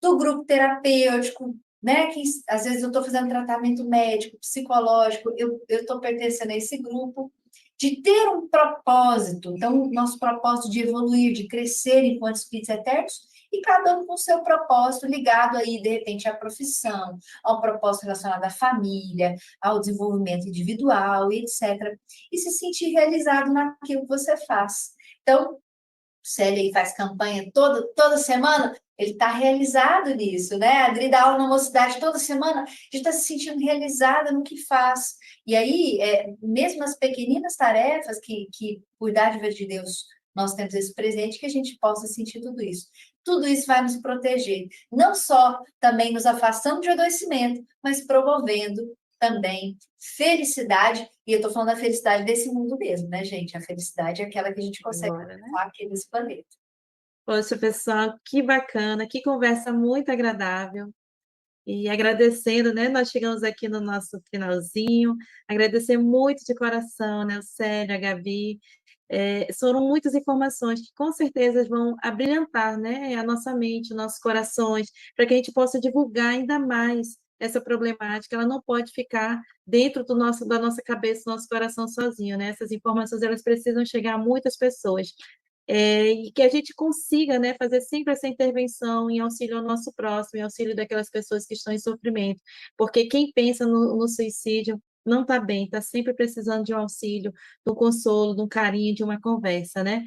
Speaker 1: do grupo terapêutico, né? Que às vezes eu estou fazendo tratamento médico, psicológico, eu estou pertencendo a esse grupo, de ter um propósito. Então, nosso propósito de evoluir, de crescer enquanto espíritos eternos, e cada um com o seu propósito ligado aí, de repente, à profissão, ao propósito relacionado à família, ao desenvolvimento individual, etc. E se sentir realizado naquilo que você faz. Então, o Célio aí faz campanha toda semana, ele está realizado nisso, né? A Adri dá aula na mocidade toda semana, a gente está se sentindo realizada no que faz. E aí, mesmo as pequeninas tarefas que por dádiva de Deus, nós temos esse presente, que a gente possa sentir tudo isso. Tudo isso vai nos proteger. Não só também nos afastando de adoecimento, mas promovendo também felicidade. E eu estou falando da felicidade desse mundo mesmo, né, gente? A felicidade é aquela que a gente consegue alcançar aqui nesse planeta.
Speaker 4: Poxa, pessoal, que bacana, que conversa muito agradável. E agradecendo, né? Nós chegamos aqui no nosso finalzinho. Agradecer muito de coração, né? O Célio, a Gabi. Foram muitas informações que com certeza vão abrilhantar, né, a nossa mente, os nossos corações, para que a gente possa divulgar ainda mais essa problemática. Ela não pode ficar dentro da nossa cabeça, do nosso coração sozinho, né? Essas informações elas precisam chegar a muitas pessoas. E que a gente consiga, né, fazer sempre essa intervenção em auxílio ao nosso próximo, em auxílio daquelas pessoas que estão em sofrimento, porque quem pensa no suicídio não está bem, está sempre precisando de um auxílio, de um consolo, de um carinho, de uma conversa, né?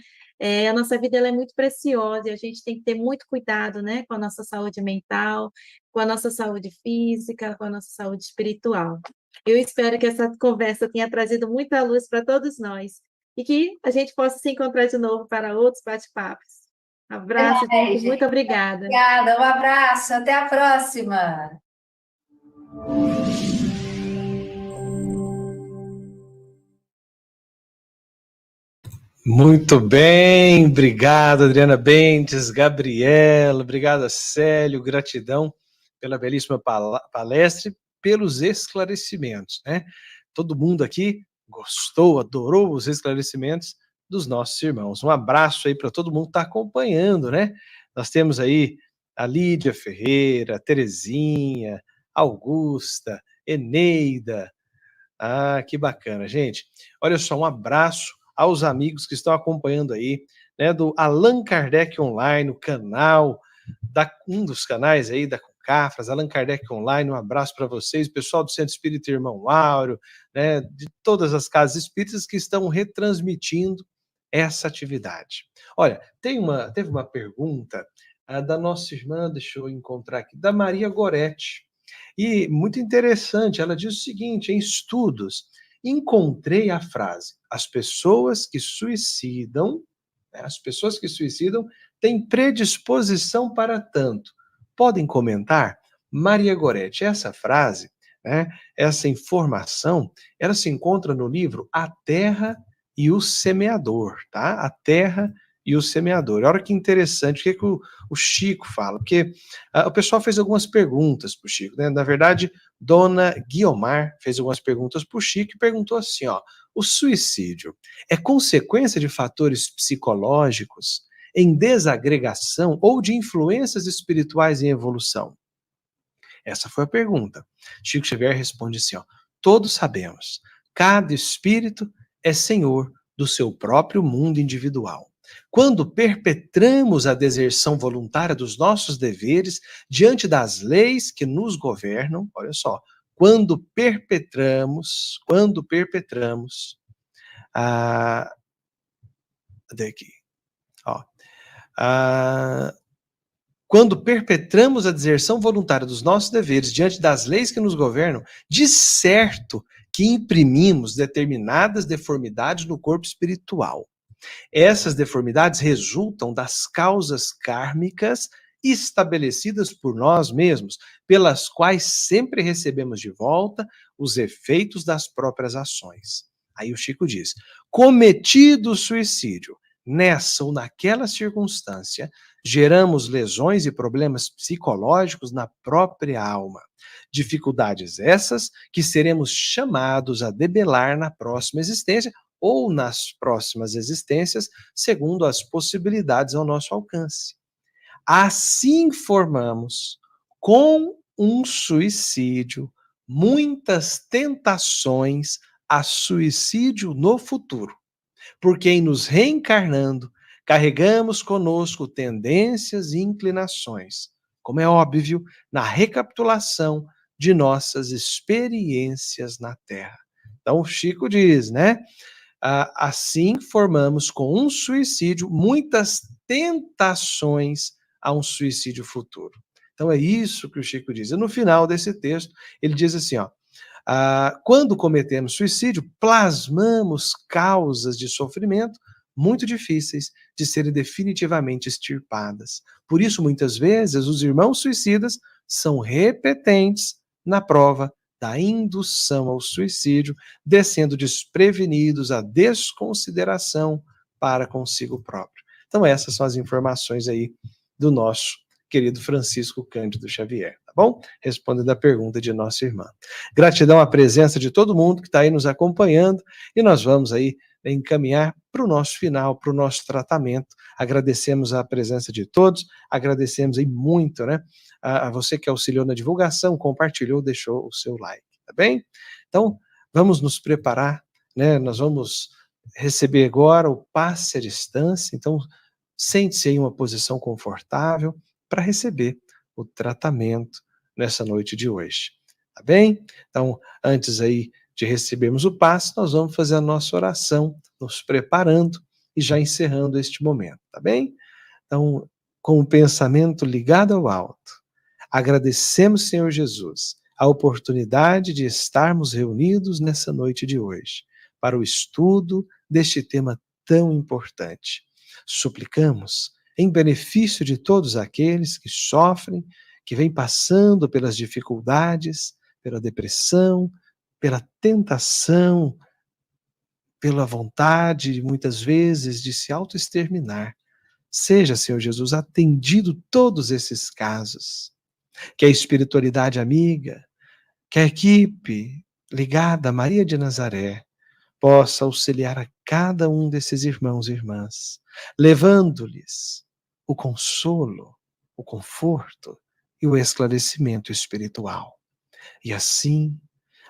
Speaker 4: A nossa vida ela é muito preciosa e a gente tem que ter muito cuidado, né, com a nossa saúde mental, com a nossa saúde física, com a nossa saúde espiritual. Eu espero que essa conversa tenha trazido muita luz para todos nós e que a gente possa se encontrar de novo para outros bate-papos. Abraço, gente. Muito obrigada.
Speaker 1: Obrigada, um abraço, até a próxima.
Speaker 3: Muito bem, obrigado, Adriana Bentes, Gabriela, obrigado, Célio, gratidão pela belíssima palestra e pelos esclarecimentos, né? Todo mundo aqui gostou, adorou os esclarecimentos dos nossos irmãos. Um abraço aí para todo mundo que está acompanhando, né? Nós temos aí a Lídia Ferreira, a Terezinha, Augusta, Eneida. Ah, que bacana, gente. Olha só, um abraço aos amigos que estão acompanhando aí, né, do Allan Kardec Online, o canal, um dos canais aí da Concafras, Allan Kardec Online, um abraço para vocês, pessoal do Centro Espírita Irmão Áureo, né, de todas as casas espíritas que estão retransmitindo essa atividade. Olha, teve uma pergunta da nossa irmã, deixa eu encontrar aqui, da Maria Goretti, e muito interessante, ela diz o seguinte, em estudos, encontrei a frase, as pessoas que suicidam têm predisposição para tanto. Podem comentar? Maria Goretti, essa frase, né, essa informação, ela se encontra no livro A Terra e o Semeador, tá? A Terra e o Semeador. Olha que interessante, o que o Chico fala, porque o pessoal fez algumas perguntas para o Chico, né? Na verdade, Dona Guiomar fez algumas perguntas para o Chico e perguntou assim, ó, o suicídio é consequência de fatores psicológicos em desagregação ou de influências espirituais em evolução? Essa foi a pergunta. Chico Xavier responde assim, ó, todos sabemos, cada espírito é senhor do seu próprio mundo individual. Quando perpetramos a deserção voluntária dos nossos deveres diante das leis que nos governam, olha só, quando perpetramos quando perpetramos a deserção voluntária dos nossos deveres diante das leis que nos governam, de certo que imprimimos determinadas deformidades no corpo espiritual. Essas deformidades resultam das causas kármicas estabelecidas por nós mesmos, pelas quais sempre recebemos de volta os efeitos das próprias ações. Aí o Chico diz: cometido o suicídio nessa ou naquela circunstância, geramos lesões e problemas psicológicos na própria alma. Dificuldades essas que seremos chamados a debelar na próxima existência ou nas próximas existências, segundo as possibilidades ao nosso alcance. Assim formamos, com um suicídio, muitas tentações a suicídio no futuro, porque em nos reencarnando, carregamos conosco tendências e inclinações, como é óbvio, na recapitulação de nossas experiências na Terra. Então, o Chico diz, né? Assim formamos com um suicídio muitas tentações a um suicídio futuro. Então, é isso que o Chico diz. E no final desse texto, ele diz assim, ó, quando cometemos suicídio, plasmamos causas de sofrimento muito difíceis de serem definitivamente extirpadas. Por isso, muitas vezes, os irmãos suicidas são repetentes na prova da indução ao suicídio, descendo desprevenidos à desconsideração para consigo próprio. Então, essas são as informações aí do nosso querido Francisco Cândido Xavier, tá bom? Respondendo a pergunta de nossa irmã. Gratidão à presença de todo mundo que está aí nos acompanhando, e nós vamos aí encaminhar para o nosso final, para o nosso tratamento. Agradecemos a presença de todos, agradecemos aí muito, né? A você que auxiliou na divulgação, compartilhou, deixou o seu like, tá bem? Então, vamos nos preparar, né? Nós vamos receber agora o passe à distância, então sente-se em uma posição confortável para receber o tratamento nessa noite de hoje, tá bem? Então, antes aí de recebermos o passe, nós vamos fazer a nossa oração, nos preparando e já encerrando este momento, tá bem? Então, com o pensamento ligado ao alto, agradecemos, Senhor Jesus, a oportunidade de estarmos reunidos nessa noite de hoje, para o estudo deste tema tão importante. Suplicamos, em benefício de todos aqueles que sofrem, que vêm passando pelas dificuldades, pela depressão, pela tentação, pela vontade, muitas vezes, de se autoexterminar. Seja, Senhor Jesus, atendido todos esses casos. Que a espiritualidade amiga, que a equipe ligada a Maria de Nazaré possa auxiliar a cada um desses irmãos e irmãs, levando-lhes o consolo, o conforto e o esclarecimento espiritual. E assim,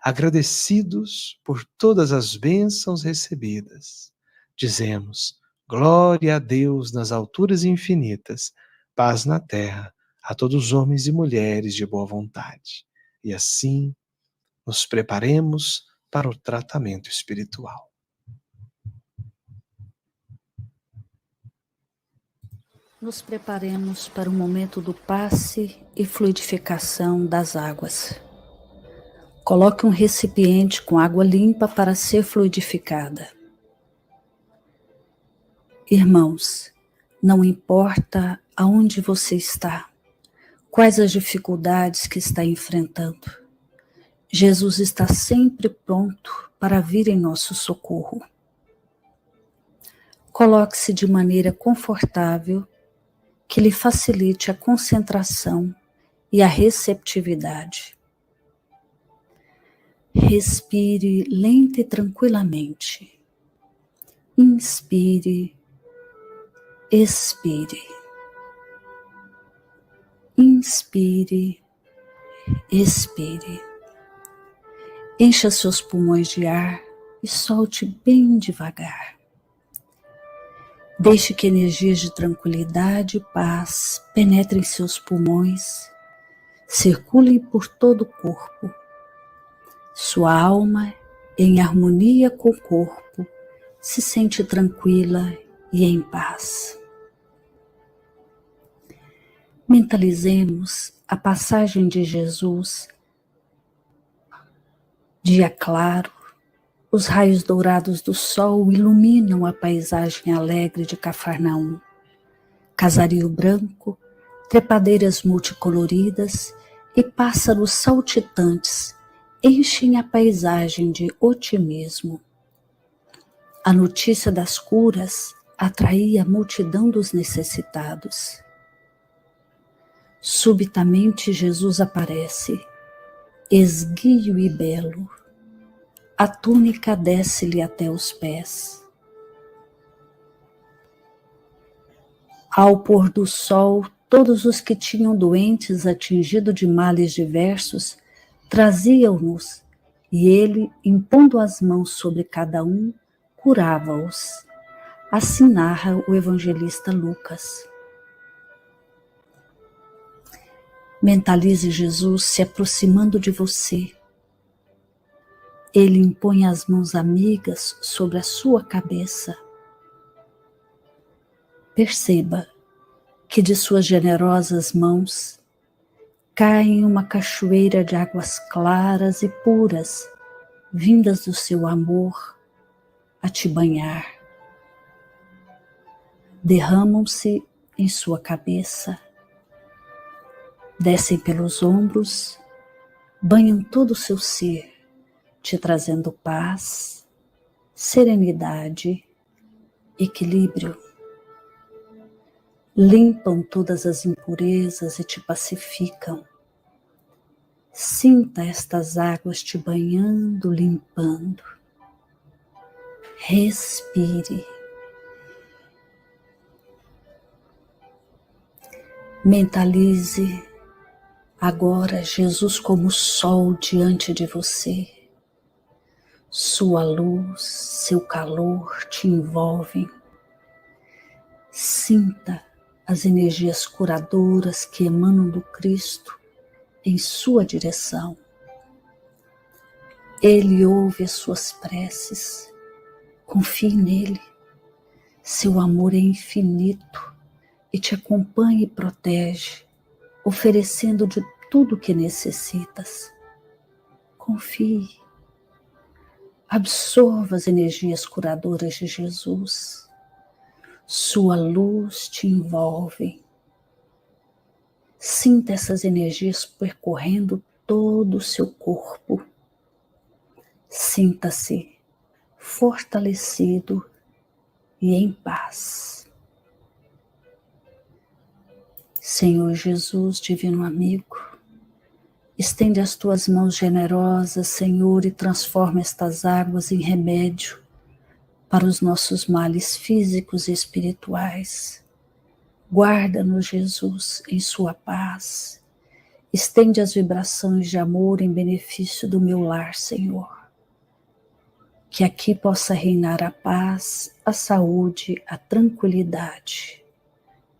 Speaker 3: agradecidos por todas as bênçãos recebidas, dizemos: glória a Deus nas alturas infinitas, paz na terra a todos os homens e mulheres de boa vontade. E assim, nos preparemos para o tratamento espiritual.
Speaker 6: Nos preparemos para o momento do passe e fluidificação das águas. Coloque um recipiente com água limpa para ser fluidificada. Irmãos, não importa aonde você está, quais as dificuldades que está enfrentando, Jesus está sempre pronto para vir em nosso socorro. Coloque-se de maneira confortável, que lhe facilite a concentração e a receptividade. Respire lenta e tranquilamente. Inspire, expire. Inspire, expire. Encha seus pulmões de ar e solte bem devagar. Deixe que energias de tranquilidade e paz penetrem seus pulmões, circulem por todo o corpo. Sua alma, em harmonia com o corpo, se sente tranquila e em paz. Mentalizemos a passagem de Jesus, dia claro. Os raios dourados do sol iluminam a paisagem alegre de Cafarnaum. Casario branco, trepadeiras multicoloridas e pássaros saltitantes enchem a paisagem de otimismo. A notícia das curas atraía a multidão dos necessitados. Subitamente Jesus aparece, esguio e belo. A túnica desce-lhe até os pés. Ao pôr do sol, todos os que tinham doentes atingidos de males diversos traziam-nos, e ele, impondo as mãos sobre cada um, curava-os. Assim narra o evangelista Lucas. Mentalize Jesus se aproximando de você. Ele impõe as mãos amigas sobre a sua cabeça. Perceba que de suas generosas mãos caem uma cachoeira de águas claras e puras, vindas do seu amor a te banhar. Derramam-se em sua cabeça, descem pelos ombros, banham todo o seu ser, te trazendo paz, serenidade, equilíbrio. Limpam todas as impurezas e te pacificam. Sinta estas águas te banhando, limpando. Respire. Mentalize agora Jesus como sol diante de você. Sua luz, seu calor te envolvem. Sinta as energias curadoras que emanam do Cristo em sua direção. Ele ouve as suas preces. Confie nele. Seu amor é infinito e te acompanha e protege, oferecendo de tudo o que necessitas. Confie. Absorva as energias curadoras de Jesus. Sua luz te envolve. Sinta essas energias percorrendo todo o seu corpo. Sinta-se fortalecido e em paz. Senhor Jesus, divino amigo, estende as tuas mãos generosas, Senhor, e transforma estas águas em remédio para os nossos males físicos e espirituais. Guarda-nos, Jesus, em sua paz. Estende as vibrações de amor em benefício do meu lar, Senhor. Que aqui possa reinar a paz, a saúde, a tranquilidade.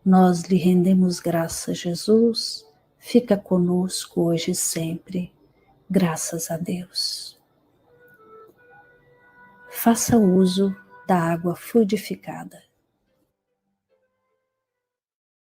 Speaker 6: Nós lhe rendemos graças, Jesus. Fica conosco hoje e sempre. Graças a Deus. Faça uso da água fluidificada.